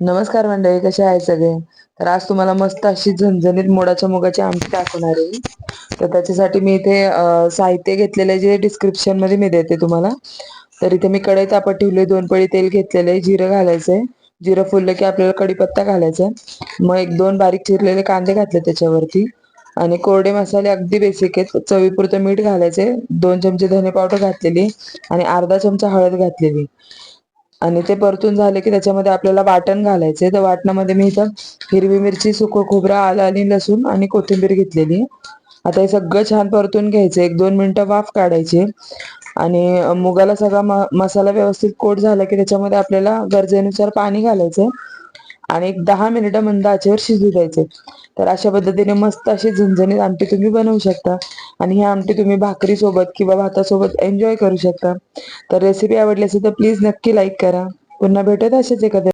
नमस्कार मंडळी, कसे आहे सगळे? तर आज तुम्हाला मस्त अशी झणझणीत मोडाच्या मुगाची आमटी दाखवणार आहे. तर त्याच्यासाठी मी इथे साहित्य घेतलेले जे डिस्क्रिप्शन मध्ये मी देते तुम्हाला. तर इथे मी कढई तापत ठेवली, 2 पळी तेल घेतलेले, जिरं घालायचंय. जिरं फुललं की आपल्याला कढीपत्ता घालायचा. मग 1-2 बारीक चिरलेले कांदे घातले त्याच्यावरती आणि कोरडे मसाले अगदी बेसिक आहेत. चवीपुरतं मीठ घालायचे, 2 चमचे धने पावडर घातलेली आणि अर्धा चमचा हळद घातलेली. आणि ते परतून झाले की त्याच्यामध्ये आपल्याला वाटण घालायचंय. तर वाटणामध्ये मी इथं हिरवी मिरची, सुकं खोबरं, आलं आणि लसूण आणि कोथिंबीर घेतलेली. आता हे सगळं छान परतून घ्यायचं, 1-2 मिनिटं वाफ काढायची. आणि मुगाला सगळा मसाला व्यवस्थित कोट झाला की त्याच्यामध्ये आपल्याला गरजेनुसार पाणी घालायचं आणि 10 मिनिटं मंद आचेवर शिजू द्यायचे. तर अशा पद्धतीने मस्त अशी झणझणीत आमटी तुम्ही बनवू शकता. आणि ही आमटी तुम्ही भाकरी सोबत किंवा भातासोबत एन्जॉय करू शकता. तर रेसिपी आवडली असेल तर प्लीज नक्की लाईक करा. पुन्हा भेटूयात असेच एखाद्या